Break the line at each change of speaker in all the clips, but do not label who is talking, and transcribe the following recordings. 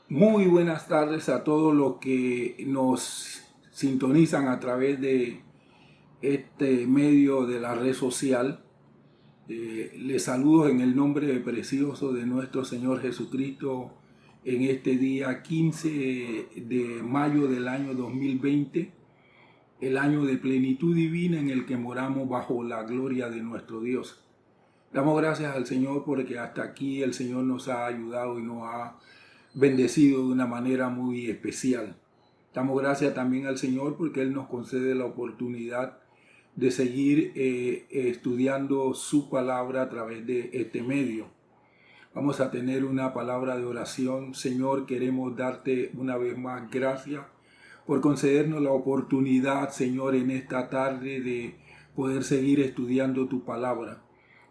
Muy buenas tardes a todos los que nos sintonizan a través de este medio de la red social. Les saludo en el nombre precioso de nuestro Señor Jesucristo en este día 15 de mayo del año 2020, el año de plenitud divina en el que moramos bajo la gloria de nuestro Dios. Damos gracias al Señor porque hasta aquí el Señor nos ha ayudado y nos ha bendecido de una manera muy especial. Damos gracias también al Señor porque Él nos concede la oportunidad de seguir estudiando su palabra a través de este medio. Vamos a tener una palabra de oración. Señor, queremos darte una vez más gracias por concedernos la oportunidad, Señor, en esta tarde de poder seguir estudiando tu palabra.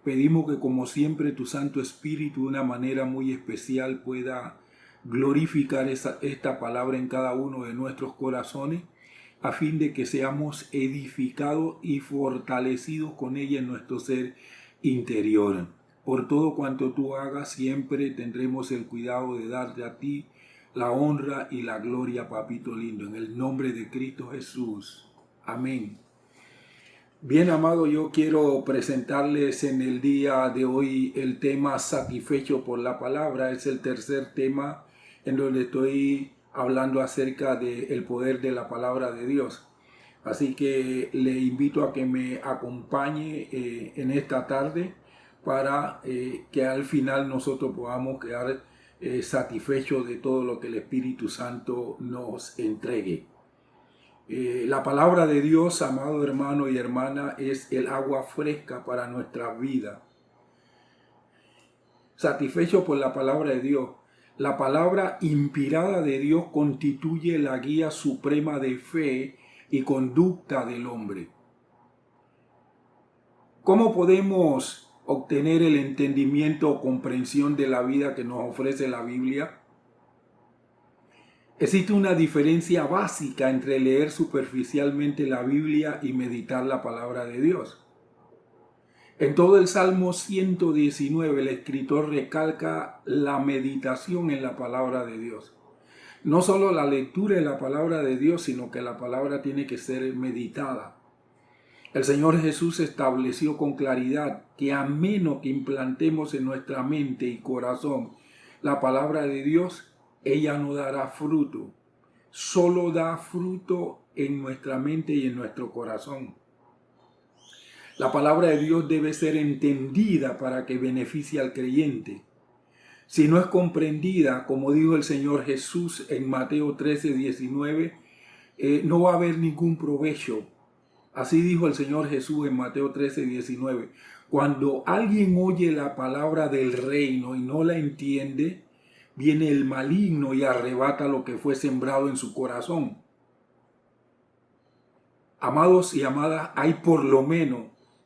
Pedimos que como siempre tu Santo Espíritu de una manera muy especial pueda glorificar esta palabra en cada uno de nuestros corazones, a fin de que seamos edificados y fortalecidos con ella en nuestro ser interior. Por todo cuanto tú hagas, siempre tendremos el cuidado de darte a ti la honra y la gloria, papito lindo, en el nombre de Cristo Jesús. Amén. Bien, amado, yo quiero presentarles en el día de hoy el tema satisfecho por la palabra. Es el tercer tema en donde estoy hablando acerca del poder de la palabra de Dios. Así que le invito a que me acompañe en esta tarde para que al final nosotros podamos quedar satisfechos de todo lo que el Espíritu Santo nos entregue. La palabra de Dios, amado hermano y hermana, es el agua fresca para nuestra vida. Satisfecho por la palabra de Dios. La palabra inspirada de Dios constituye la guía suprema de fe y conducta del hombre. ¿Cómo podemos obtener el entendimiento o comprensión de la vida que nos ofrece la Biblia? Existe una diferencia básica entre leer superficialmente la Biblia y meditar la palabra de Dios. En todo el Salmo 119, el escritor recalca la meditación en la palabra de Dios. No solo la lectura de la palabra de Dios, sino que la palabra tiene que ser meditada. El Señor Jesús estableció con claridad que a menos que implantemos en nuestra mente y corazón la palabra de Dios, ella no dará fruto. Solo da fruto en nuestra mente y en nuestro corazón. La palabra de Dios debe ser entendida para que beneficie al creyente. Si no es comprendida, como dijo el Señor Jesús en Mateo 13:19, no va a haber ningún provecho. Así dijo el Señor Jesús en Mateo 13:19. Cuando alguien oye la palabra del reino y no la entiende, viene el maligno y arrebata lo que fue sembrado en su corazón. Amados y amadas, hay por lo menos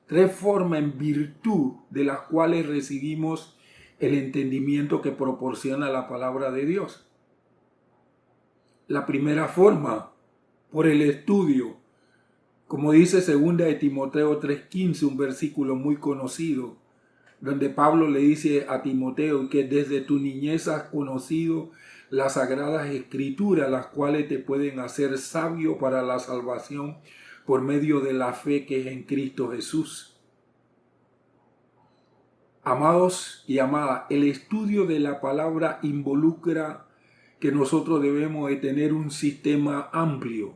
3 formas en virtud de las cuales recibimos el entendimiento que proporciona la palabra de Dios. La primera forma, por el estudio. Como dice 2 de Timoteo 3:15, un versículo muy conocido, donde Pablo le dice a Timoteo que desde tu niñez has conocido las sagradas escrituras, las cuales te pueden hacer sabio para la salvación por medio de la fe que es en Cristo Jesús. Amados y amadas, el estudio de la palabra involucra que nosotros debemos de tener un sistema amplio,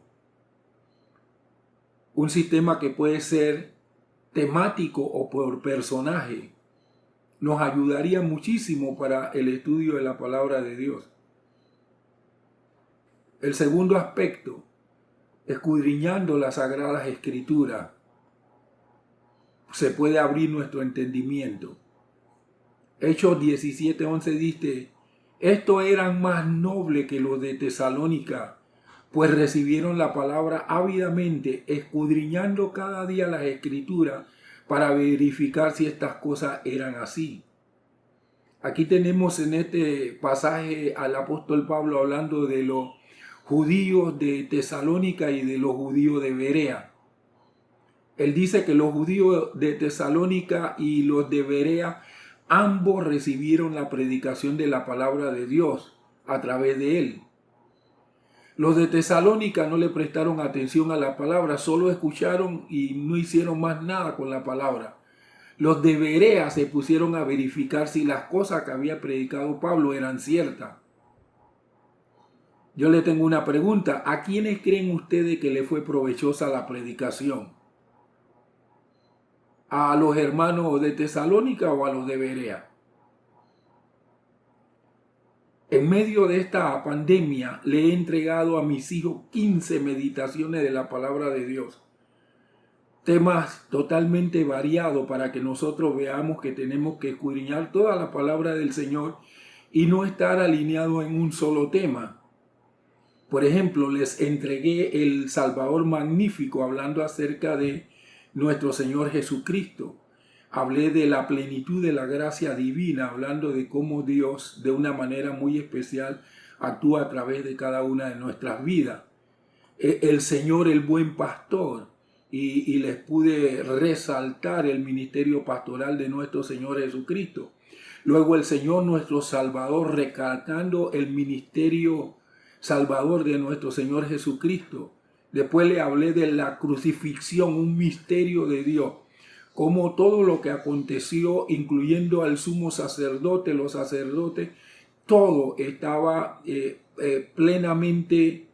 un sistema que puede ser temático o por personaje. Nos ayudaría muchísimo para el estudio de la palabra de Dios. El segundo aspecto, escudriñando las sagradas escrituras, se puede abrir nuestro entendimiento. Hechos 17:11 dice: estos eran más nobles que los de Tesalónica, pues recibieron la palabra ávidamente, escudriñando cada día las escrituras para verificar si estas cosas eran así. Aquí tenemos en este pasaje al apóstol Pablo hablando de los judíos de Tesalónica y de los judíos de Berea. Él dice que los judíos de Tesalónica y los de Berea ambos recibieron la predicación de la palabra de Dios, a través de él. Los de Tesalónica no le prestaron atención a la palabra, solo escucharon y no hicieron más nada con la palabra. Los de Berea se pusieron a verificar si las cosas que había predicado Pablo eran ciertas. Yo le tengo una pregunta. ¿A quiénes creen ustedes que le fue provechosa la predicación? ¿A los hermanos de Tesalónica o a los de Berea? En medio de esta pandemia le he entregado a mis hijos 15 meditaciones de la palabra de Dios. Temas totalmente variados para que nosotros veamos que tenemos que escudriñar toda la palabra del Señor y no estar alineados en un solo tema. Por ejemplo, les entregué el Salvador Magnífico hablando acerca de nuestro Señor Jesucristo. Hablé de la plenitud de la gracia divina, hablando de cómo Dios de una manera muy especial actúa a través de cada una de nuestras vidas. El Señor, el buen pastor, y les pude resaltar el ministerio pastoral de nuestro Señor Jesucristo. Luego el Señor nuestro Salvador, recalcando el ministerio Salvador de nuestro Señor Jesucristo. Después le hablé de la crucifixión, un misterio de Dios. Como todo lo que aconteció, incluyendo al sumo sacerdote, los sacerdotes, todo estaba plenamente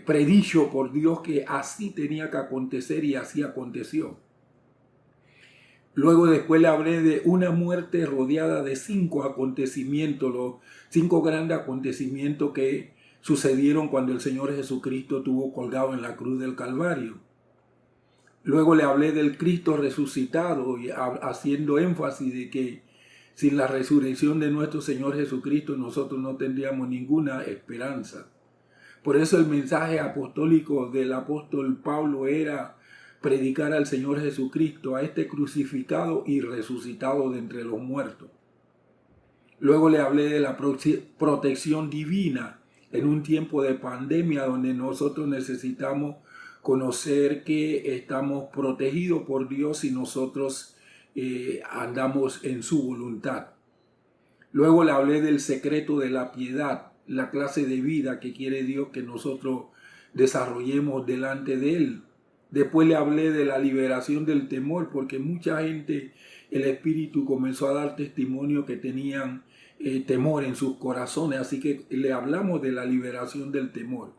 predicho por Dios que así tenía que acontecer y así aconteció. Luego después le hablé de una muerte rodeada de 5 acontecimientos, los 5 grandes acontecimientos que sucedieron cuando el Señor Jesucristo estuvo colgado en la cruz del Calvario. Luego le hablé del Cristo resucitado, y haciendo énfasis de que sin la resurrección de nuestro Señor Jesucristo nosotros no tendríamos ninguna esperanza. Por eso el mensaje apostólico del apóstol Pablo era predicar al Señor Jesucristo, a este crucificado y resucitado de entre los muertos. Luego le hablé de la protección divina en un tiempo de pandemia donde nosotros necesitamos conocer que estamos protegidos por Dios y nosotros andamos en su voluntad. Luego le hablé del secreto de la piedad, la clase de vida que quiere Dios que nosotros desarrollemos delante de Él. Después le hablé de la liberación del temor, porque mucha gente, el Espíritu comenzó a dar testimonio que tenían temor en sus corazones, así que le hablamos de la liberación del temor.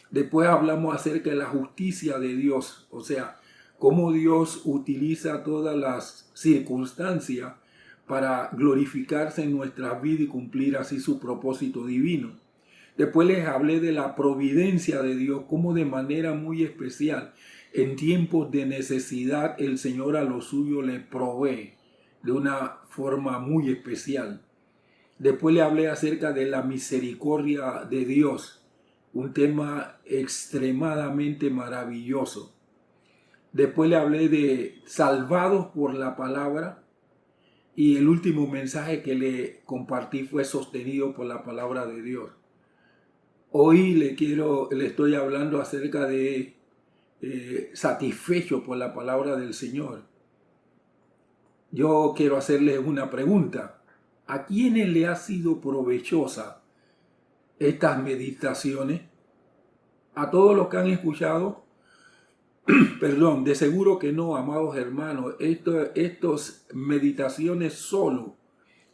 Después hablamos acerca de la justicia de Dios, o sea, cómo Dios utiliza todas las circunstancias para glorificarse en nuestras vidas y cumplir así su propósito divino. Después les hablé de la providencia de Dios, cómo de manera muy especial, en tiempos de necesidad, el Señor a los suyos les provee de una forma muy especial. Después le hablé acerca de la misericordia de Dios, un tema extremadamente maravilloso. Después le hablé de salvados por la palabra y el último mensaje que le compartí fue sostenido por la palabra de Dios. Hoy le estoy hablando acerca de satisfecho por la palabra del Señor. Yo quiero hacerles una pregunta. ¿A quiénes le ha sido provechosa estas meditaciones? ¿A todos los que han escuchado? Perdón, de seguro que no, amados hermanos. Estas meditaciones solo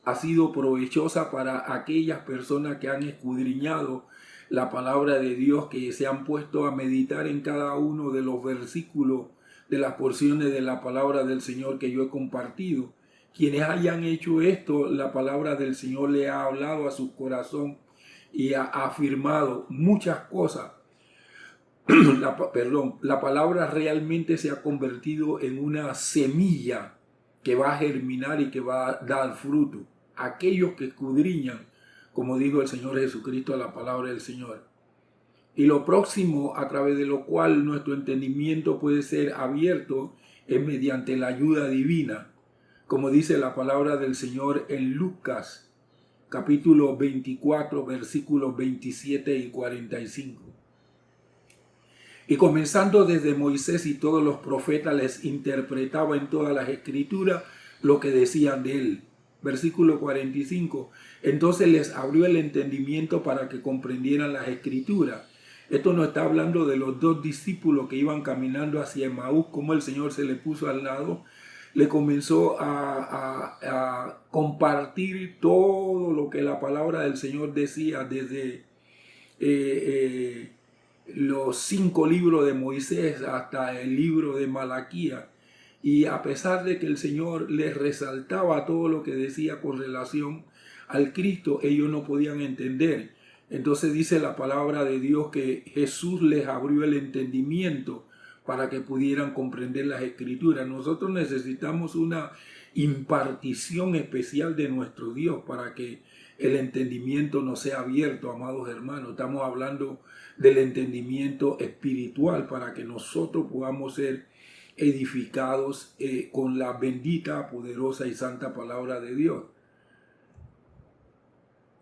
ha sido provechosa para aquellas personas que han escudriñado la palabra de Dios, que se han puesto a meditar en cada uno de los versículos de las porciones de la palabra del Señor que yo he compartido. Quienes hayan hecho esto, la palabra del Señor le ha hablado a su corazón y ha afirmado muchas cosas. La palabra realmente se ha convertido en una semilla que va a germinar y que va a dar fruto. Aquellos que escudriñan, como dijo el Señor Jesucristo, a la palabra del Señor. Y lo próximo a través de lo cual nuestro entendimiento puede ser abierto es mediante la ayuda divina, como dice la palabra del Señor en Lucas, capítulo 24, versículos 27 y 45. Y comenzando desde Moisés y todos los profetas, les interpretaba en todas las escrituras lo que decían de él. versículo 45. Entonces les abrió el entendimiento para que comprendieran las escrituras. Esto nos está hablando de los dos discípulos que iban caminando hacia Emaús, como el Señor se le puso al lado, le comenzó a compartir todo lo que la palabra del Señor decía desde los 5 libros de Moisés hasta el libro de Malaquías. Y a pesar de que el Señor les resaltaba todo lo que decía con relación al Cristo, ellos no podían entender. Entonces dice la palabra de Dios que Jesús les abrió el entendimiento para que pudieran comprender las escrituras. Nosotros necesitamos una impartición especial de nuestro Dios para que el entendimiento nos sea abierto, amados hermanos. Estamos hablando del entendimiento espiritual para que nosotros podamos ser edificados con la bendita, poderosa y santa palabra de Dios.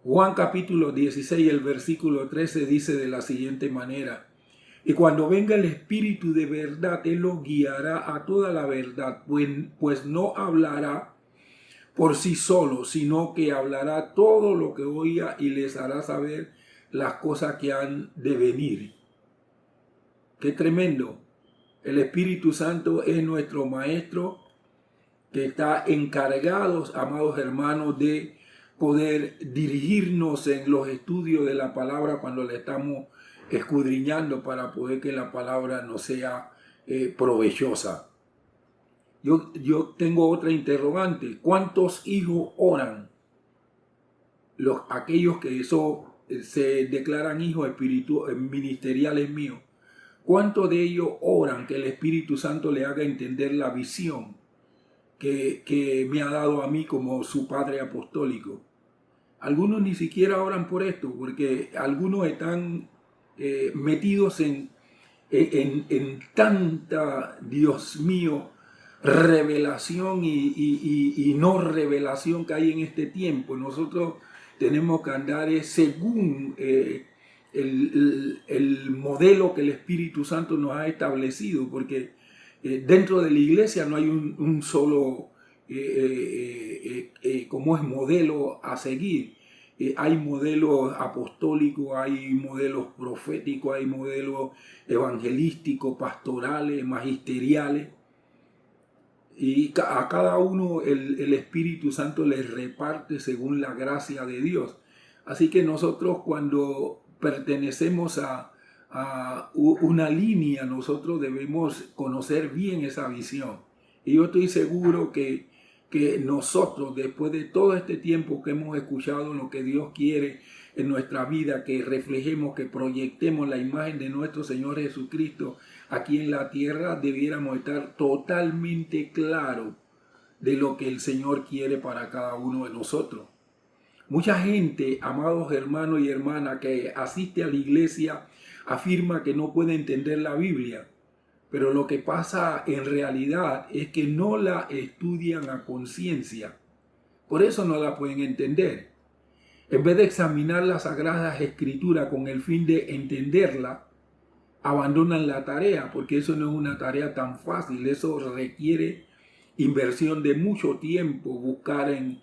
Juan capítulo 16, el versículo 13 dice de la siguiente manera: y cuando venga el Espíritu de verdad, Él los guiará a toda la verdad, pues no hablará por sí solo, sino que hablará todo lo que oiga y les hará saber las cosas que han de venir. ¡Qué tremendo! El Espíritu Santo es nuestro Maestro que está encargado, amados hermanos, de poder dirigirnos en los estudios de la palabra cuando la estamos escudriñando para poder que la palabra nos sea provechosa. Yo tengo otra interrogante. ¿Cuántos hijos oran? Aquellos que se declaran hijos ministeriales míos. ¿Cuántos de ellos oran que el Espíritu Santo le haga entender la visión que me ha dado a mí como su padre apostólico? Algunos ni siquiera oran por esto, porque algunos están metidos en tanta, Dios mío, revelación y no revelación que hay en este tiempo. Nosotros tenemos que andar según el modelo que el Espíritu Santo nos ha establecido, porque dentro de la iglesia no hay un solo como es modelo a seguir. Hay modelos apostólicos, hay modelos proféticos, hay modelos evangelísticos, pastorales, magisteriales. Y a cada uno el Espíritu Santo les reparte según la gracia de Dios. Así que nosotros cuando pertenecemos a una línea, nosotros debemos conocer bien esa visión. Y yo estoy seguro que nosotros, después de todo este tiempo que hemos escuchado lo que Dios quiere en nuestra vida, que reflejemos, que proyectemos la imagen de nuestro Señor Jesucristo aquí en la tierra, debiéramos estar totalmente claros de lo que el Señor quiere para cada uno de nosotros. Mucha gente, amados hermanos y hermanas, que asiste a la iglesia, afirma que no puede entender la Biblia. Pero lo que pasa en realidad es que no la estudian a conciencia. Por eso no la pueden entender. En vez de examinar las Sagradas Escrituras con el fin de entenderla, abandonan la tarea, porque eso no es una tarea tan fácil. Eso requiere inversión de mucho tiempo, buscar en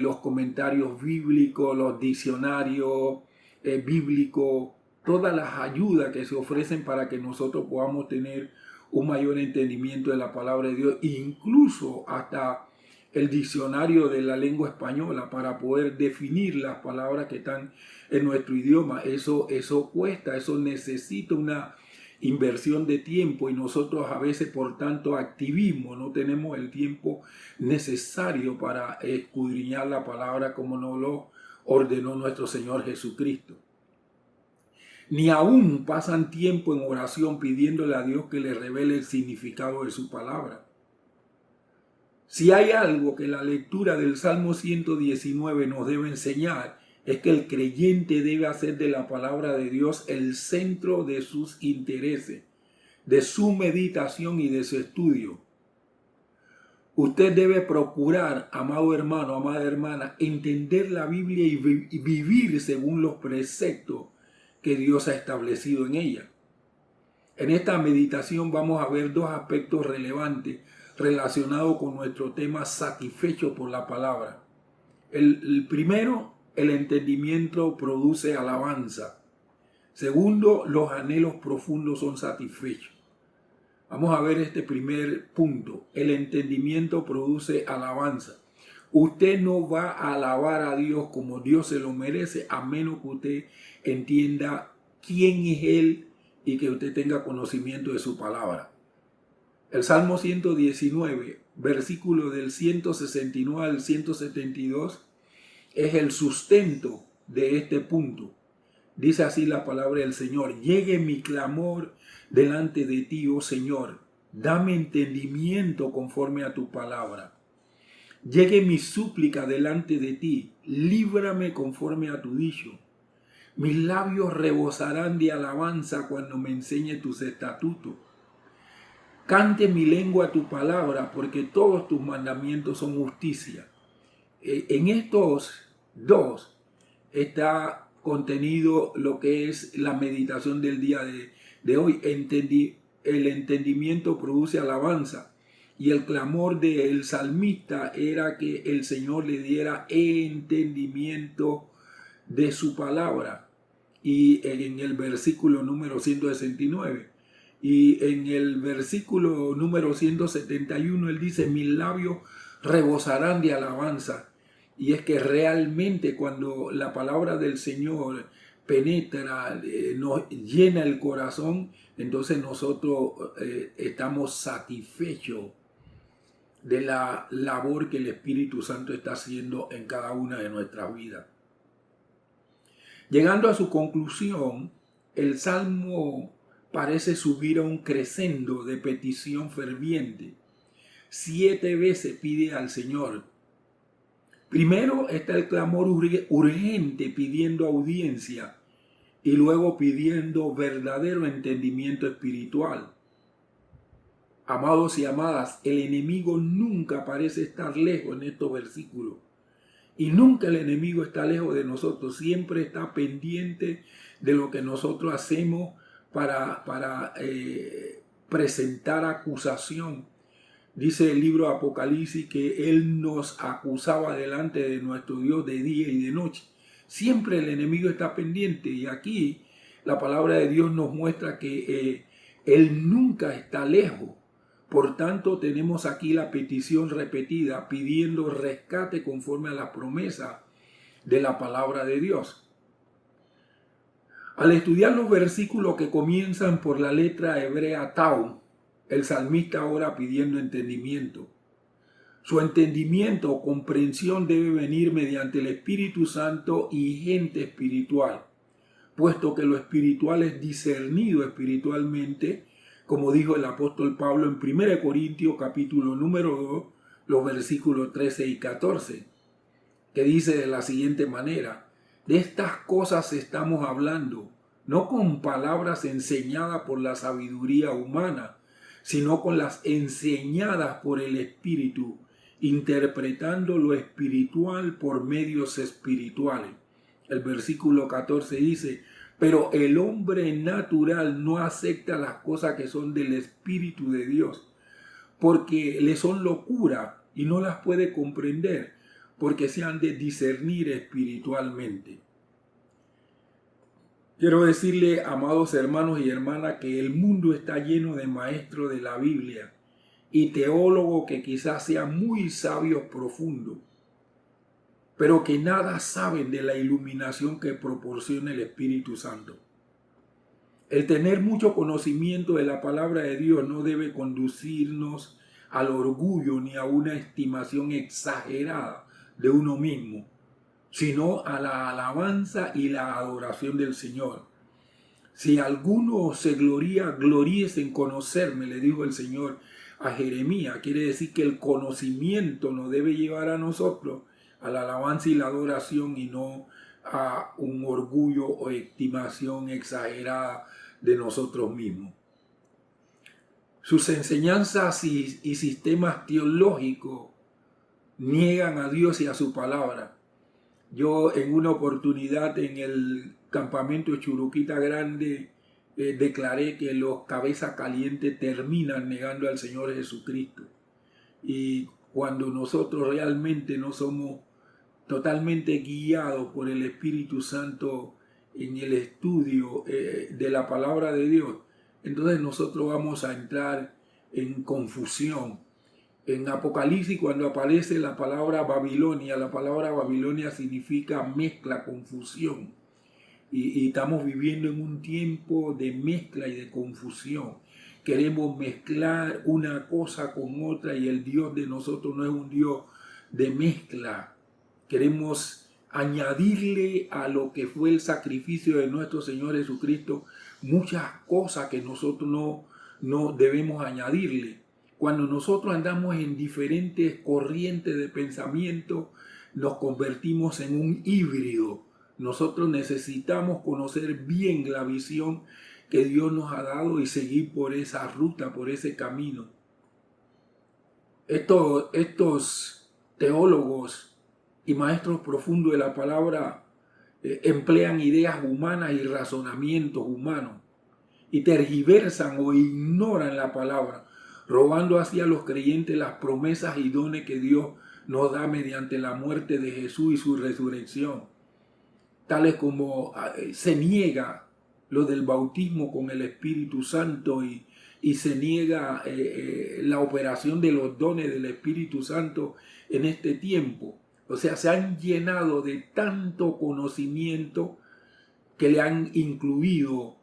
los comentarios bíblicos, los diccionarios bíblicos, todas las ayudas que se ofrecen para que nosotros podamos tener un mayor entendimiento de la palabra de Dios, incluso hasta el diccionario de la lengua española para poder definir las palabras que están en nuestro idioma. Eso cuesta, eso necesita una inversión de tiempo y nosotros a veces por tanto activismo no tenemos el tiempo necesario para escudriñar la palabra como nos lo ordenó nuestro Señor Jesucristo. Ni aún pasan tiempo en oración pidiéndole a Dios que le revele el significado de su palabra. Si hay algo que la lectura del Salmo 119 nos debe enseñar, es que el creyente debe hacer de la palabra de Dios el centro de sus intereses, de su meditación y de su estudio. Usted debe procurar, amado hermano, amada hermana, entender la Biblia y vivir según los preceptos que Dios ha establecido en ella. En esta meditación vamos a ver dos aspectos relevantes relacionados con nuestro tema satisfecho por la palabra. El primero, el entendimiento produce alabanza. Segundo, los anhelos profundos son satisfechos. Vamos a ver este primer punto. El entendimiento produce alabanza. Usted no va a alabar a Dios como Dios se lo merece, a menos que usted entienda quién es Él y que usted tenga conocimiento de su palabra. El Salmo 119, versículo del 169 al 172, es el sustento de este punto. Dice así la palabra del Señor: llegue mi clamor delante de ti, oh Señor, dame entendimiento conforme a tu palabra. Llegue mi súplica delante de ti, líbrame conforme a tu dicho. Mis labios rebosarán de alabanza cuando me enseñe tus estatutos. Cante mi lengua tu palabra, porque todos tus mandamientos son justicia. En estos dos está contenido lo que es la meditación del día de hoy. El entendimiento produce alabanza, y el clamor del salmista era que el Señor le diera entendimiento de su palabra. Y en el versículo número 169 y en el versículo número 171 él dice: mis labios rebosarán de alabanza. Y es que realmente cuando la palabra del Señor penetra, nos llena el corazón, entonces nosotros estamos satisfechos de la labor que el Espíritu Santo está haciendo en cada una de nuestras vidas. Llegando a su conclusión, el Salmo parece subir a un crescendo de petición ferviente. 7 veces pide al Señor. Primero está el clamor urgente pidiendo audiencia, y luego pidiendo verdadero entendimiento espiritual. Amados y amadas, el enemigo nunca parece estar lejos en estos versículos. Y nunca el enemigo está lejos de nosotros. Siempre está pendiente de lo que nosotros hacemos para presentar acusación. Dice el libro de Apocalipsis que Él nos acusaba delante de nuestro Dios de día y de noche. Siempre el enemigo está pendiente, y aquí la palabra de Dios nos muestra que Él nunca está lejos. Por tanto, tenemos aquí la petición repetida pidiendo rescate conforme a la promesa de la palabra de Dios. Al estudiar los versículos que comienzan por la letra hebrea Tau, el salmista ora pidiendo entendimiento. Su entendimiento o comprensión debe venir mediante el Espíritu Santo y gente espiritual, puesto que lo espiritual es discernido espiritualmente, como dijo el apóstol Pablo en 1 Corintios capítulo número 2, los versículos 13 y 14, que dice de la siguiente manera: de estas cosas estamos hablando, no con palabras enseñadas por la sabiduría humana, sino con las enseñadas por el Espíritu, interpretando lo espiritual por medios espirituales. El versículo 14 dice: pero el hombre natural no acepta las cosas que son del Espíritu de Dios, porque le son locura y no las puede comprender, porque se han de discernir espiritualmente. Quiero decirle, amados hermanos y hermanas, que el mundo está lleno de maestros de la Biblia y teólogos que quizás sean muy sabios profundos, pero que nada saben de la iluminación que proporciona el Espíritu Santo. El tener mucho conocimiento de la palabra de Dios no debe conducirnos al orgullo ni a una estimación exagerada de uno mismo, sino a la alabanza y la adoración del Señor. Si alguno se gloríese en conocerme, le dijo el Señor a Jeremías. Quiere decir que el conocimiento nos debe llevar a nosotros a la alabanza y la adoración, y no a un orgullo o estimación exagerada de nosotros mismos. Sus enseñanzas y sistemas teológicos niegan a Dios y a su palabra. Yo en una oportunidad en el campamento Churuquita Grande declaré que los cabezas calientes terminan negando al Señor Jesucristo. Y cuando nosotros realmente no somos totalmente guiados por el Espíritu Santo en el estudio de la palabra de Dios, entonces nosotros vamos a entrar en confusión. En Apocalipsis, cuando aparece la palabra Babilonia significa mezcla, confusión. Y estamos viviendo en un tiempo de mezcla y de confusión. Queremos mezclar una cosa con otra y el Dios de nosotros no es un Dios de mezcla. Queremos añadirle a lo que fue el sacrificio de nuestro Señor Jesucristo muchas cosas que nosotros no debemos añadirle. Cuando nosotros andamos en diferentes corrientes de pensamiento, nos convertimos en un híbrido. Nosotros necesitamos conocer bien la visión que Dios nos ha dado y seguir por esa ruta, por ese camino. Estos teólogos y maestros profundos de la palabra emplean ideas humanas y razonamientos humanos y tergiversan o ignoran la palabra, robando así a los creyentes las promesas y dones que Dios nos da mediante la muerte de Jesús y su resurrección, tales como se niega lo del bautismo con el Espíritu Santo y se niega la operación de los dones del Espíritu Santo en este tiempo. O sea, se han llenado de tanto conocimiento que le han incluido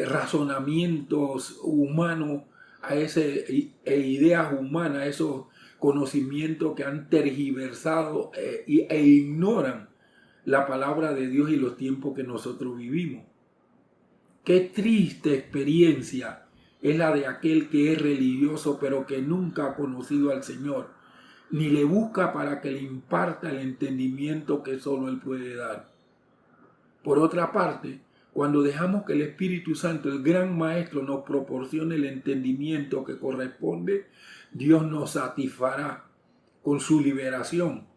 razonamientos humanos e ideas humanas, esos conocimientos que han tergiversado e ignoran la palabra de Dios y los tiempos que nosotros vivimos. Qué triste experiencia es la de aquel que es religioso pero que nunca ha conocido al Señor, ni le busca para que le imparta el entendimiento que solo Él puede dar. Por otra parte, cuando dejamos que el Espíritu Santo, el gran Maestro, nos proporcione el entendimiento que corresponde, Dios nos satisfará con su liberación.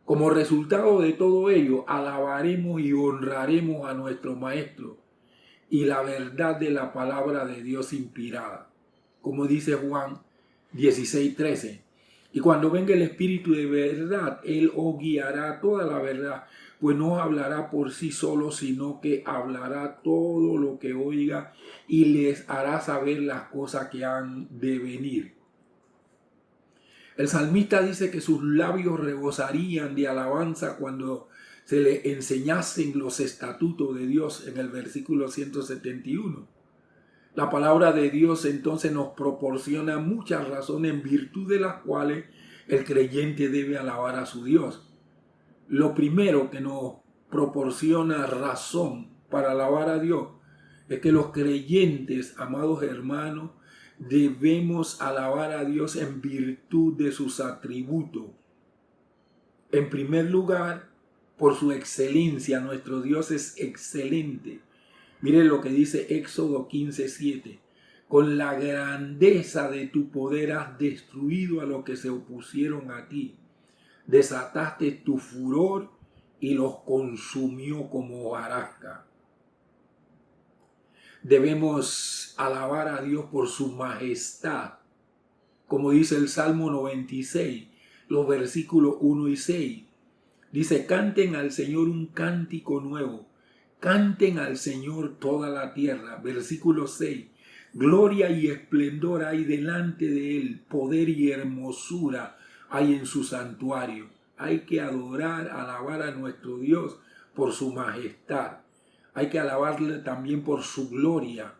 Como resultado de todo ello, alabaremos y honraremos a nuestro Maestro y la verdad de la palabra de Dios inspirada. Como dice Juan 16:13. Y cuando venga el Espíritu de verdad, Él os guiará toda la verdad, pues no hablará por sí solo, sino que hablará todo lo que oiga y les hará saber las cosas que han de venir. El salmista dice que sus labios rebosarían de alabanza cuando se le enseñasen los estatutos de Dios en el versículo 171. La palabra de Dios entonces nos proporciona muchas razones en virtud de las cuales el creyente debe alabar a su Dios. Lo primero que nos proporciona razón para alabar a Dios es que los creyentes, amados hermanos, debemos alabar a Dios en virtud de sus atributos. En primer lugar, por su excelencia. Nuestro Dios es excelente. Miren lo que dice Éxodo 15:7. Con la grandeza de tu poder has destruido a los que se opusieron a ti. Desataste tu furor y los consumió como hojarasca. Debemos alabar a Dios por su majestad. Como dice el Salmo 96, los versículos 1 y 6. Dice, canten al Señor un cántico nuevo. Canten al Señor toda la tierra. Versículo 6. Gloria y esplendor hay delante de Él. Poder y hermosura hay en su santuario. Hay que adorar, alabar a nuestro Dios por su majestad. Hay que alabarle también por su gloria.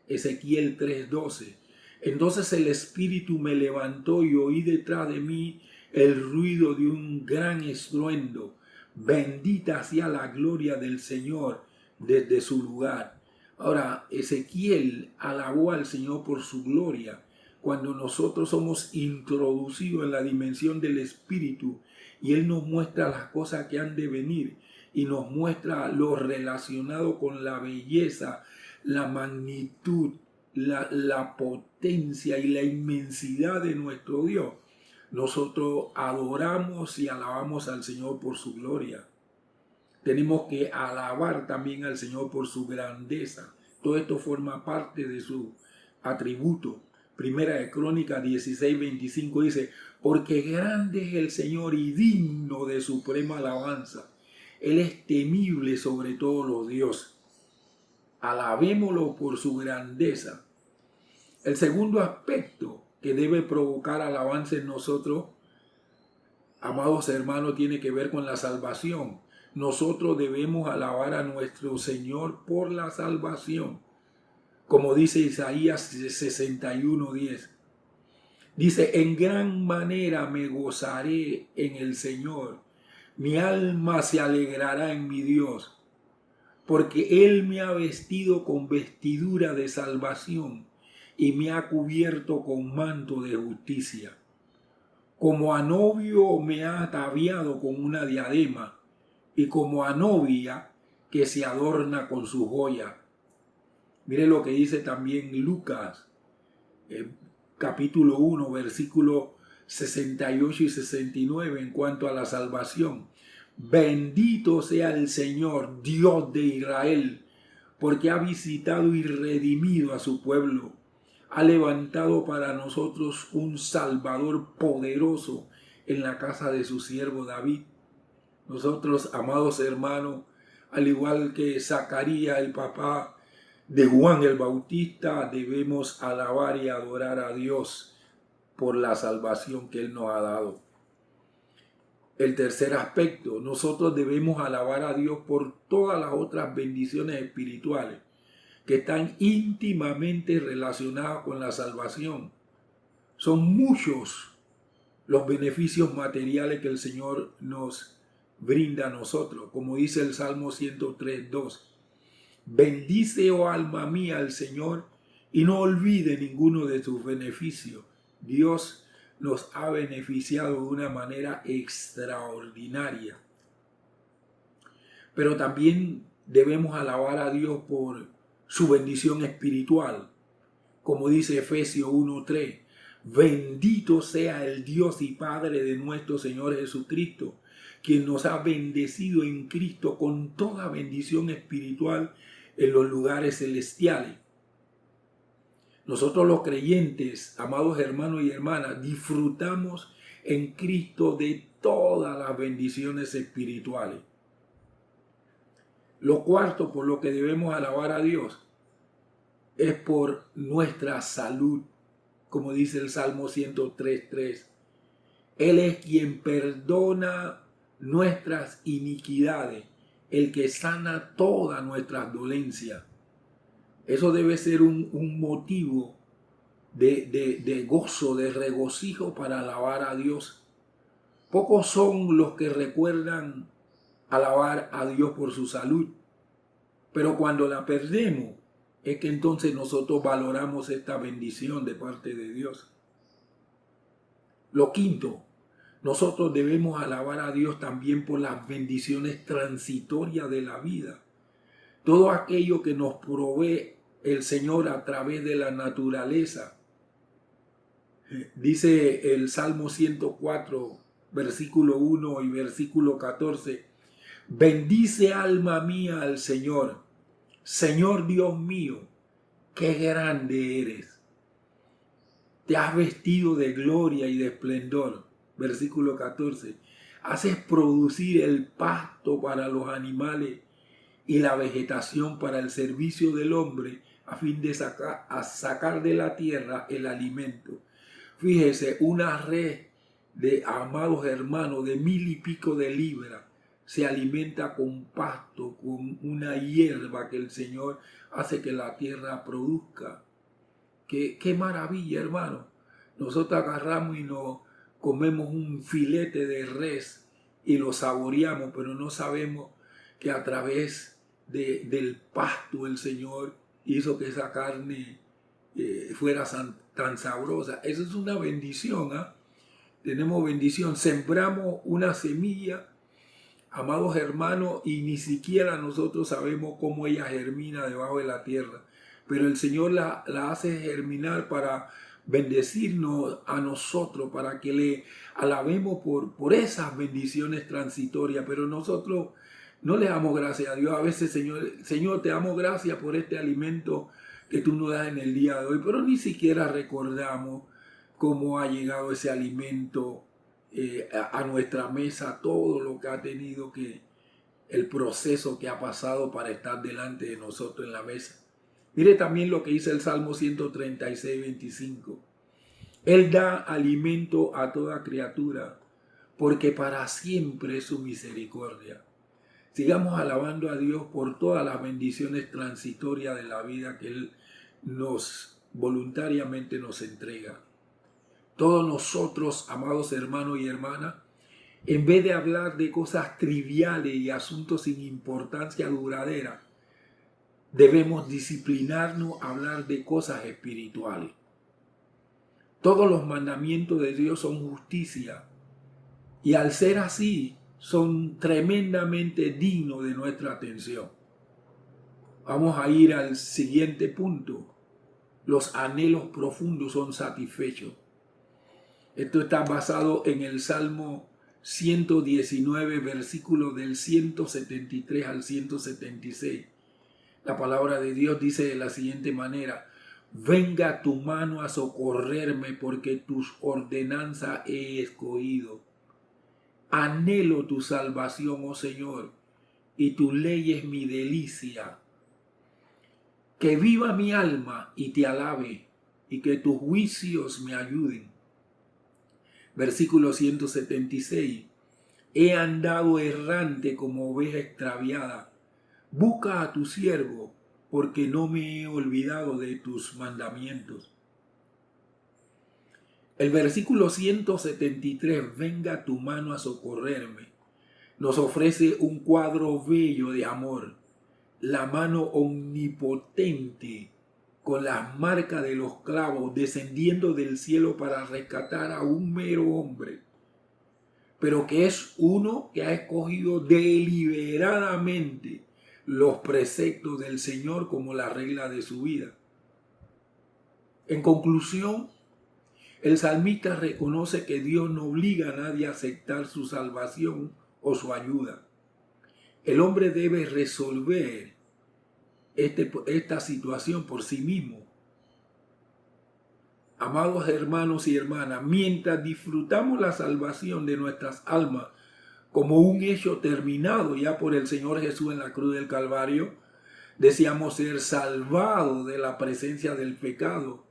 Ezequiel 3:12. Entonces el Espíritu me levantó y oí detrás de mí el ruido de un gran estruendo. Bendita sea la gloria del Señor desde su lugar. Ahora, Ezequiel alabó al Señor por su gloria. Cuando nosotros somos introducidos en la dimensión del Espíritu y Él nos muestra las cosas que han de venir y nos muestra lo relacionado con la belleza, la magnitud, la potencia y la inmensidad de nuestro Dios, nosotros adoramos y alabamos al Señor por su gloria. Tenemos que alabar también al Señor por su grandeza. Todo esto forma parte de su atributo. Primera de Crónicas 16:25 dice, porque grande es el Señor y digno de suprema alabanza. Él es temible sobre todos los dioses. Alabémoslo por su grandeza. El segundo aspecto que debe provocar alabanza en nosotros, amados hermanos, tiene que ver con la salvación. Nosotros debemos alabar a nuestro Señor por la salvación. Como dice Isaías 61:10. Dice, en gran manera me gozaré en el Señor. Mi alma se alegrará en mi Dios, porque Él me ha vestido con vestidura de salvación y me ha cubierto con manto de justicia. Como a novio me ha ataviado con una diadema y como a novia que se adorna con su joya. Mire lo que dice también Lucas, capítulo 1, versículos 68 y 69 en cuanto a la salvación. Bendito sea el Señor, Dios de Israel, porque ha visitado y redimido a su pueblo. Ha levantado para nosotros un Salvador poderoso en la casa de su siervo David. Nosotros, amados hermanos, al igual que Zacarías, el papá de Juan el Bautista, debemos alabar y adorar a Dios por la salvación que Él nos ha dado. El tercer aspecto, nosotros debemos alabar a Dios por todas las otras bendiciones espirituales que están íntimamente relacionadas con la salvación. Son muchos los beneficios materiales que el Señor nos brinda a nosotros, como dice el Salmo 103:2. Bendice, oh alma mía, al Señor y no olvide ninguno de sus beneficios. Dios nos ha beneficiado de una manera extraordinaria. Pero también debemos alabar a Dios por su bendición espiritual. Como dice Efesios 1:3, bendito sea el Dios y Padre de nuestro Señor Jesucristo, quien nos ha bendecido en Cristo con toda bendición espiritual en los lugares celestiales. Nosotros los creyentes, amados hermanos y hermanas, disfrutamos en Cristo de todas las bendiciones espirituales. Lo cuarto por lo que debemos alabar a Dios es por nuestra salud, como dice el Salmo 103:3. Él es quien perdona nuestras iniquidades, el que sana todas nuestras dolencias. Eso debe ser un motivo de gozo, de regocijo para alabar a Dios. Pocos son los que recuerdan alabar a Dios por su salud, pero cuando la perdemos es que entonces nosotros valoramos esta bendición de parte de Dios. Lo quinto, nosotros debemos alabar a Dios también por las bendiciones transitorias de la vida. Todo aquello que nos provee el Señor a través de la naturaleza. Dice el Salmo 104, versículo 1 y versículo 14. Bendice alma mía al Señor. Señor Dios mío, qué grande eres. Te has vestido de gloria y de esplendor. Versículo 14. Haces producir el pasto para los animales y la vegetación para el servicio del hombre, a fin de sacar de la tierra el alimento. Fíjese, una red de, amados hermanos, de 1,000 y pico de libras se alimenta con pasto, con una hierba que el Señor hace que la tierra produzca. Qué maravilla, hermano. Nosotros agarramos y nos comemos un filete de res y lo saboreamos, pero no sabemos que a través del pasto el Señor hizo que esa carne fuera tan sabrosa. Eso es una bendición, ¿eh? Tenemos bendición. Sembramos una semilla, amados hermanos, y ni siquiera nosotros sabemos cómo ella germina debajo de la tierra. Pero el Señor la hace germinar para bendecirnos a nosotros, para que le alabemos por esas bendiciones transitorias. Pero nosotros no le damos gracias a Dios. A veces, Señor, te damos gracias por este alimento que tú nos das en el día de hoy, pero ni siquiera recordamos cómo ha llegado ese alimento a nuestra mesa, todo lo que ha tenido que, el proceso que ha pasado para estar delante de nosotros en la mesa. Mire también lo que dice el Salmo 136, 25. Él da alimento a toda criatura, porque para siempre es su misericordia. Sigamos alabando a Dios por todas las bendiciones transitorias de la vida que Él voluntariamente nos entrega. Todos nosotros, amados hermanos y hermanas, en vez de hablar de cosas triviales y asuntos sin importancia duradera, debemos disciplinarnos a hablar de cosas espirituales. Todos los mandamientos de Dios son justicia y al ser así son tremendamente dignos de nuestra atención. Vamos a ir al siguiente punto. Los anhelos profundos son satisfechos. Esto está basado en el Salmo 119, versículos del 173 al 176. La palabra de Dios dice de la siguiente manera: venga tu mano a socorrerme, porque tus ordenanzas he escogido. Anhelo tu salvación, oh Señor, y tu ley es mi delicia. Que viva mi alma y te alabe, y que tus juicios me ayuden. Versículo 176. He andado errante como oveja extraviada. Busca a tu siervo, porque no me he olvidado de tus mandamientos. El versículo 173, venga tu mano a socorrerme, nos ofrece un cuadro bello de amor. La mano omnipotente, con las marcas de los clavos, descendiendo del cielo para rescatar a un mero hombre, pero que es uno que ha escogido deliberadamente los preceptos del Señor como la regla de su vida. En conclusión, el salmista reconoce que Dios no obliga a nadie a aceptar su salvación o su ayuda. El hombre debe resolver esta situación por sí mismo. Amados hermanos y hermanas, mientras disfrutamos la salvación de nuestras almas como un hecho terminado ya por el Señor Jesús en la cruz del Calvario, deseamos ser salvados de la presencia del pecado,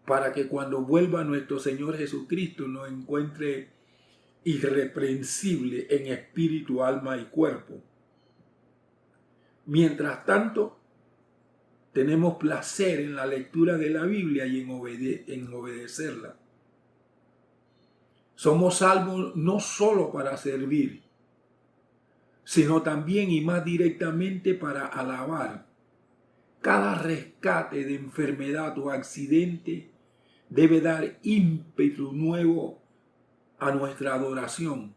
para que cuando vuelva nuestro Señor Jesucristo nos encuentre irreprensible en espíritu, alma y cuerpo. Mientras tanto, tenemos placer en la lectura de la Biblia y en obedecerla. Somos salvos no solo para servir, sino también y más directamente para alabar. Cada rescate de enfermedad o accidente debe dar ímpetu nuevo a nuestra adoración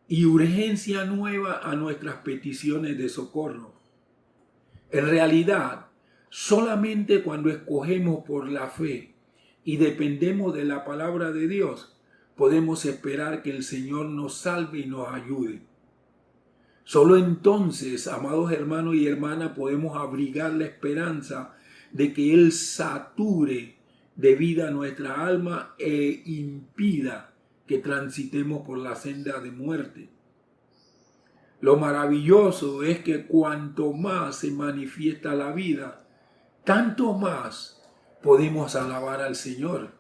y urgencia nueva a nuestras peticiones de socorro. En realidad, solamente cuando escogemos por la fe y dependemos de la palabra de Dios, podemos esperar que el Señor nos salve y nos ayude. Solo entonces, amados hermanos y hermanas, podemos abrigar la esperanza de que Él sature de vida nuestra alma e impida que transitemos por la senda de muerte. Lo maravilloso es que cuanto más se manifiesta la vida, tanto más podemos alabar al Señor.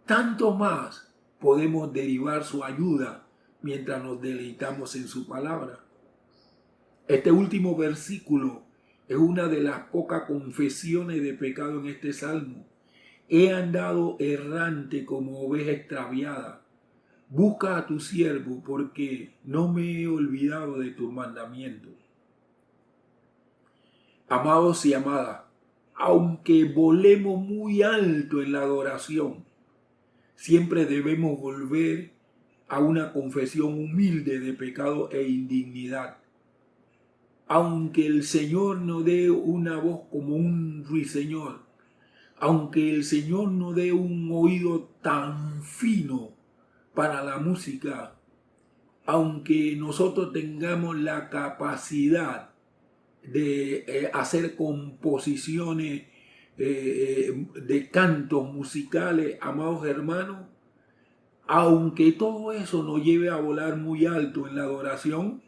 Tanto más podemos derivar su ayuda mientras nos deleitamos en su palabra. Este último versículo es una de las pocas confesiones de pecado en este salmo. He andado errante como oveja extraviada. Busca a tu siervo, porque no me he olvidado de tus mandamientos. Amados y amadas, aunque volemos muy alto en la adoración, siempre debemos volver a una confesión humilde de pecado e indignidad. Aunque el Señor nos dé una voz como un ruiseñor, aunque el Señor nos dé un oído tan fino para la música, aunque nosotros tengamos la capacidad de hacer composiciones de cantos musicales, amados hermanos, aunque todo eso nos lleve a volar muy alto en la adoración,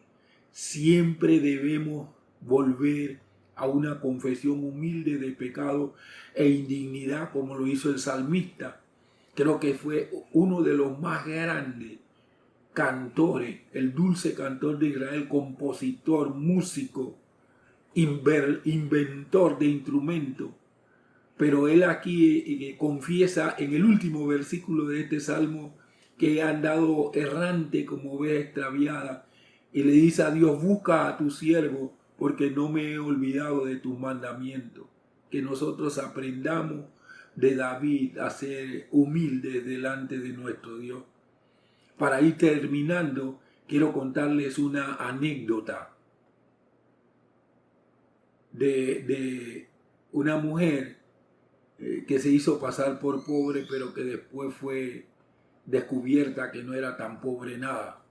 siempre debemos volver a una confesión humilde de pecado e indignidad, como lo hizo el salmista. Creo que fue uno de los más grandes cantores, el dulce cantor de Israel, compositor, músico, inventor de instrumentos. Pero él aquí confiesa en el último versículo de este salmo que ha andado errante como oveja extraviada, y le dice a Dios: busca a tu siervo, porque no me he olvidado de tus mandamientos. Que nosotros aprendamos de David a ser humildes delante de nuestro Dios. Para ir terminando, quiero contarles una anécdota de una mujer que se hizo pasar por pobre, pero que después fue descubierta que no era tan pobre nada.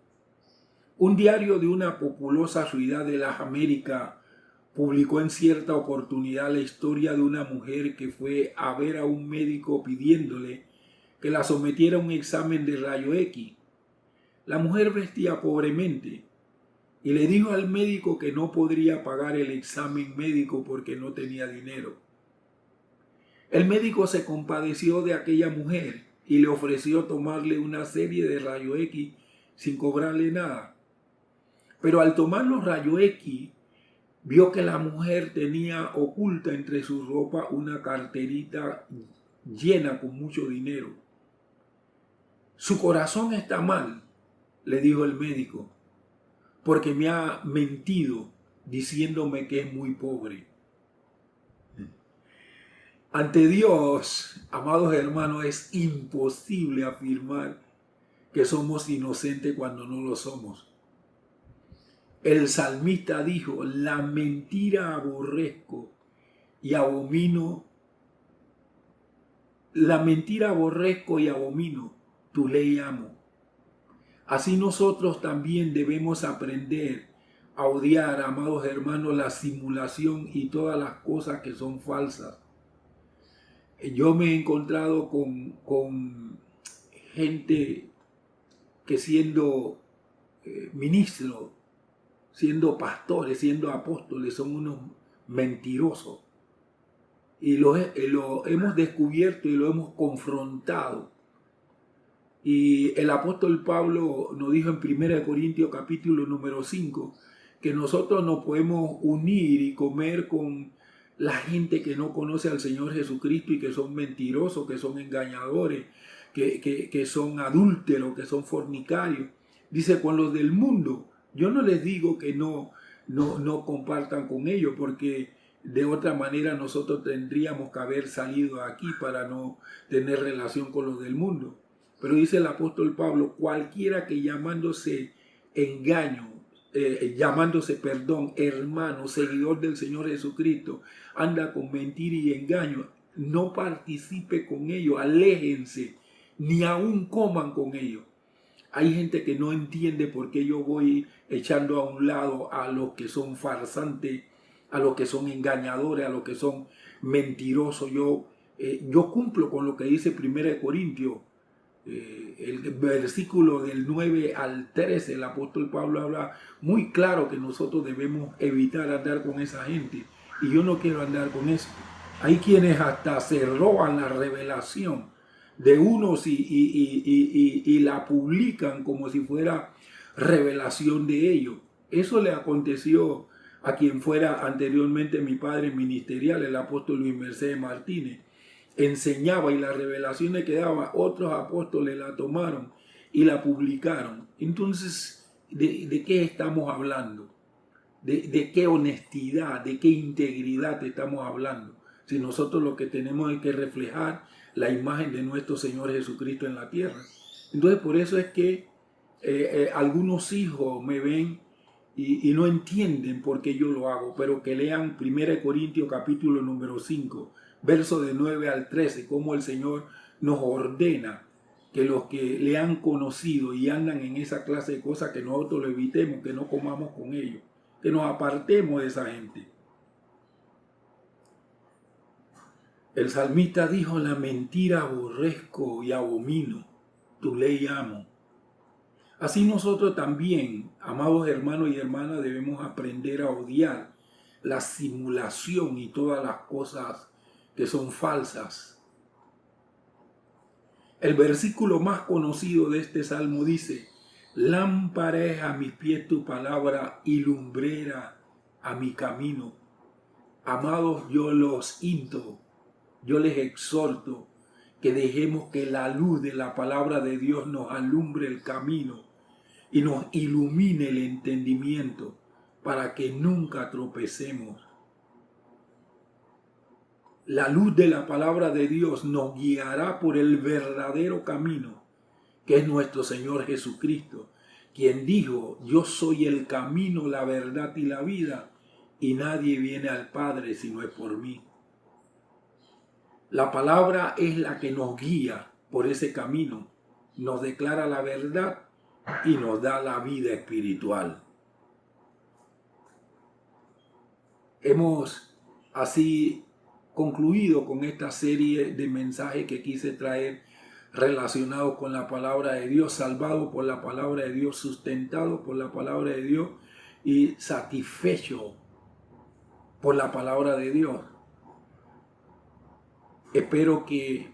Un diario de una populosa ciudad de las Américas publicó en cierta oportunidad la historia de una mujer que fue a ver a un médico pidiéndole que la sometiera a un examen de rayo X. La mujer vestía pobremente y le dijo al médico que no podría pagar el examen médico porque no tenía dinero. El médico se compadeció de aquella mujer y le ofreció tomarle una serie de rayos X sin cobrarle nada. Pero al tomar los rayos X, vio que la mujer tenía oculta entre su ropa una carterita llena con mucho dinero. Su corazón está mal, le dijo el médico, porque me ha mentido diciéndome que es muy pobre. Ante Dios, amados hermanos, es imposible afirmar que somos inocentes cuando no lo somos. El salmista dijo: la mentira aborrezco y abomino, tu ley amo. Así nosotros también debemos aprender a odiar, amados hermanos, la simulación y todas las cosas que son falsas. Yo me he encontrado con gente que siendo ministros, siendo pastores, siendo apóstoles, son unos mentirosos. Y lo hemos descubierto y lo hemos confrontado. Y el apóstol Pablo nos dijo en 1 Corintios capítulo número 5 que nosotros no podemos unir y comer con la gente que no conoce al Señor Jesucristo y que son mentirosos, que son engañadores, que son adúlteros, que son fornicarios. Dice: con los del mundo. Yo no les digo que no compartan con ellos, porque de otra manera nosotros tendríamos que haber salido aquí para no tener relación con los del mundo. Pero dice el apóstol Pablo: cualquiera que llamándose hermano, seguidor del Señor Jesucristo, anda con mentira y engaño, no participe con ellos, aléjense, ni aún coman con ellos. Hay gente que no entiende por qué yo voy echando a un lado a los que son farsantes, a los que son engañadores, a los que son mentirosos. Yo cumplo con lo que dice 1 Corintios, el versículo del 9 al 13. El apóstol Pablo habla muy claro que nosotros debemos evitar andar con esa gente. Y yo no quiero andar con eso. Hay quienes hasta se roban la revelación de unos y la publican como si fuera revelación de ellos. Eso le aconteció a quien fuera anteriormente mi padre ministerial, el apóstol Luis Mercedes Martínez. Enseñaba y las revelaciones que daba, otros apóstoles la tomaron y la publicaron. Entonces, ¿de qué estamos hablando? ¿De qué honestidad, de qué integridad estamos hablando? Si nosotros lo que tenemos es que reflejar la imagen de nuestro Señor Jesucristo en la tierra. Entonces, por eso es que algunos hijos me ven y no entienden por qué yo lo hago, pero que lean 1 Corintios capítulo número 5, verso de 9 al 13, cómo el Señor nos ordena que los que le han conocido y andan en esa clase de cosas, que nosotros lo evitemos, que no comamos con ellos, que nos apartemos de esa gente. El salmista dijo: la mentira aborrezco y abomino, tu ley amo. Así nosotros también, amados hermanos y hermanas, debemos aprender a odiar la simulación y todas las cosas que son falsas. El versículo más conocido de este salmo dice: lámpara es a mis pies tu palabra y lumbrera a mi camino. Amados, yo los insto, yo les exhorto que dejemos que la luz de la palabra de Dios nos alumbre el camino y nos ilumine el entendimiento para que nunca tropecemos. La luz de la palabra de Dios nos guiará por el verdadero camino, que es nuestro Señor Jesucristo, quien dijo: yo soy el camino, la verdad y la vida, y nadie viene al Padre si no es por mí. La palabra es la que nos guía por ese camino, nos declara la verdad y nos da la vida espiritual. Hemos así concluido con esta serie de mensajes que quise traer relacionados con la palabra de Dios, salvado por la palabra de Dios, sustentado por la palabra de Dios y satisfecho por la palabra de Dios. Espero que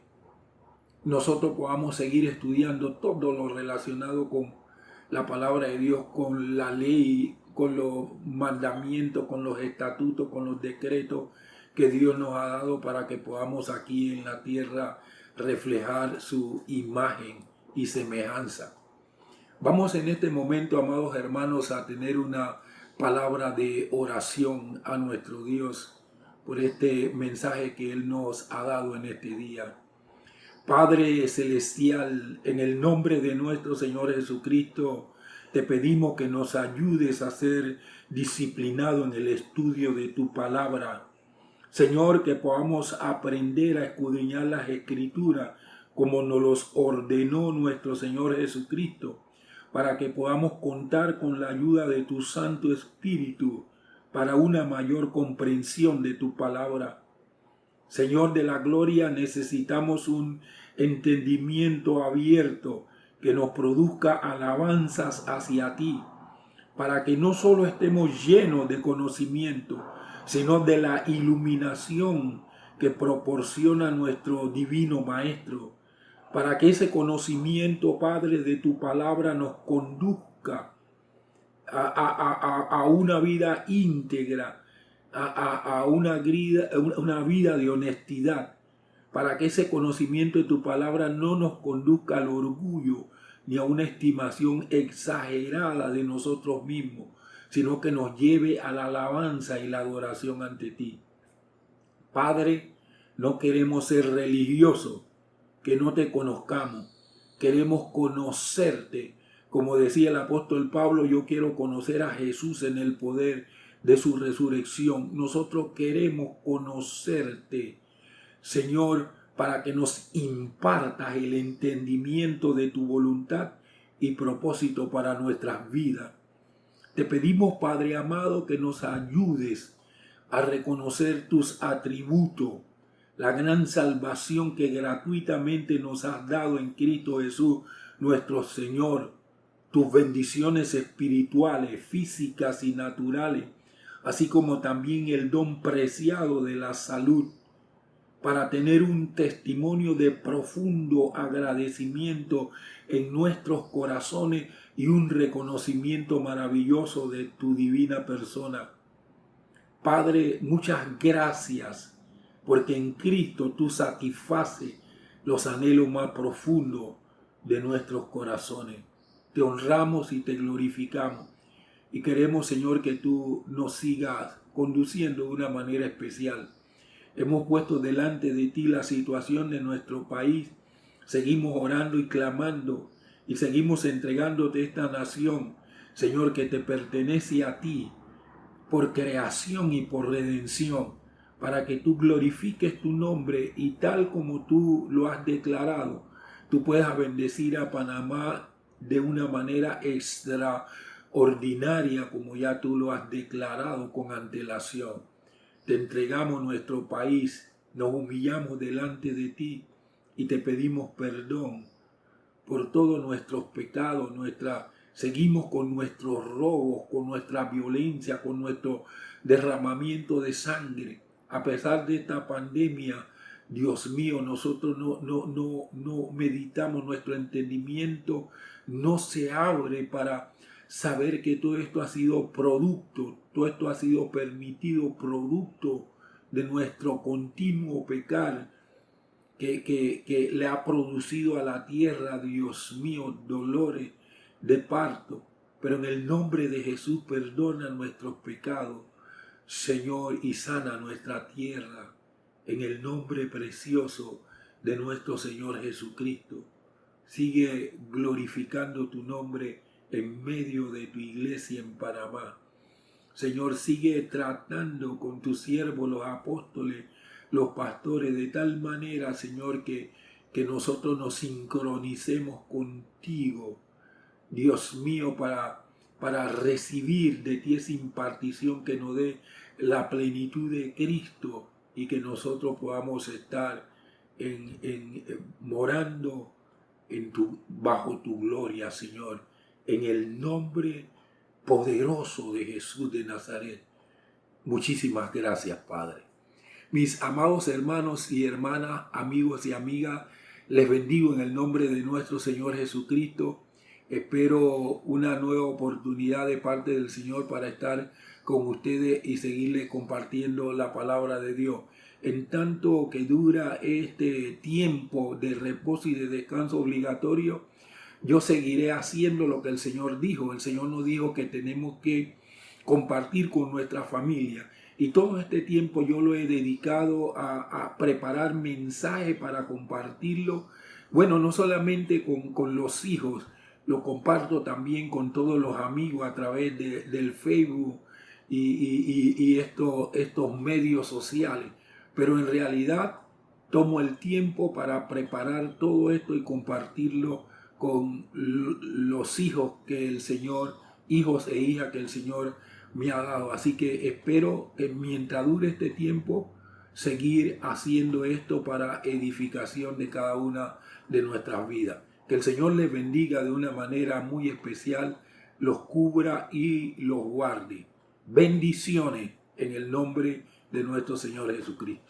nosotros podamos seguir estudiando todo lo relacionado con la palabra de Dios, con la ley, con los mandamientos, con los estatutos, con los decretos que Dios nos ha dado para que podamos aquí en la tierra reflejar su imagen y semejanza. Vamos en este momento, amados hermanos, a tener una palabra de oración a nuestro Dios por este mensaje que Él nos ha dado en este día. Padre Celestial, en el nombre de nuestro Señor Jesucristo, te pedimos que nos ayudes a ser disciplinados en el estudio de tu palabra. Señor, que podamos aprender a escudriñar las Escrituras como nos los ordenó nuestro Señor Jesucristo, para que podamos contar con la ayuda de tu Santo Espíritu para una mayor comprensión de tu palabra. Señor de la gloria, necesitamos un entendimiento abierto que nos produzca alabanzas hacia ti, para que no solo estemos llenos de conocimiento, sino de la iluminación que proporciona nuestro divino Maestro, para que ese conocimiento, Padre, de tu palabra nos conduzca a una vida íntegra, a una vida de honestidad, para que ese conocimiento de tu palabra no nos conduzca al orgullo ni a una estimación exagerada de nosotros mismos, sino que nos lleve a la alabanza y la adoración ante ti. Padre, no queremos ser religiosos, que no te conozcamos, queremos conocerte. Como decía el apóstol Pablo, yo quiero conocer a Jesús en el poder de su resurrección. Nosotros queremos conocerte, Señor, para que nos impartas el entendimiento de tu voluntad y propósito para nuestras vidas. Te pedimos, Padre amado, que nos ayudes a reconocer tus atributos, la gran salvación que gratuitamente nos has dado en Cristo Jesús, nuestro Señor, tus bendiciones espirituales, físicas y naturales, así como también el don preciado de la salud, para tener un testimonio de profundo agradecimiento en nuestros corazones y un reconocimiento maravilloso de tu divina persona. Padre, muchas gracias, porque en Cristo tú satisfaces los anhelos más profundos de nuestros corazones. Te honramos y te glorificamos. Y queremos, Señor, que tú nos sigas conduciendo de una manera especial. Hemos puesto delante de ti la situación de nuestro país. Seguimos orando y clamando y seguimos entregándote esta nación, Señor, que te pertenece a ti por creación y por redención, para que tú glorifiques tu nombre y tal como tú lo has declarado, tú puedas bendecir a Panamá de una manera extraordinaria como ya tú lo has declarado con antelación. Te entregamos nuestro país nos humillamos delante de ti y te pedimos perdón por todos nuestros pecados, seguimos con nuestros robos, con nuestra violencia, con nuestro derramamiento de sangre. A pesar de esta pandemia, Dios mío, nosotros no meditamos, nuestro entendimiento no se abre para saber que todo esto ha sido producto, todo esto ha sido permitido producto de nuestro continuo pecar que le ha producido a la tierra, Dios mío, dolores de parto. Pero en el nombre de Jesús perdona nuestros pecados, Señor, y sana nuestra tierra. En el nombre precioso de nuestro Señor Jesucristo. Sigue glorificando tu nombre en medio de tu iglesia en Panamá. Señor, sigue tratando con tus siervos, los apóstoles, los pastores, de tal manera, Señor, que nosotros nos sincronicemos contigo, Dios mío, para recibir de ti esa impartición que nos dé la plenitud de Cristo y que nosotros podamos estar morando bajo tu gloria, Señor, en el nombre poderoso de Jesús de Nazaret. Muchísimas gracias, Padre. Mis amados hermanos y hermanas, amigos y amigas, les bendigo en el nombre de nuestro Señor Jesucristo. Espero una nueva oportunidad de parte del Señor para estar con ustedes y seguirles compartiendo la palabra de Dios. En tanto que dura este tiempo de reposo y de descanso obligatorio, yo seguiré haciendo lo que el Señor dijo. El Señor nos dijo que tenemos que compartir con nuestra familia. Y todo este tiempo yo lo he dedicado a preparar mensajes para compartirlo. Bueno, no solamente con los hijos, lo comparto también con todos los amigos a través del Facebook y estos medios sociales. Pero en realidad tomo el tiempo para preparar todo esto y compartirlo con los hijos que el Señor, hijos e hijas que el Señor me ha dado. Así que espero que mientras dure este tiempo, seguir haciendo esto para edificación de cada una de nuestras vidas. Que el Señor les bendiga de una manera muy especial, los cubra y los guarde. Bendiciones en el nombre de nuestro Señor Jesucristo.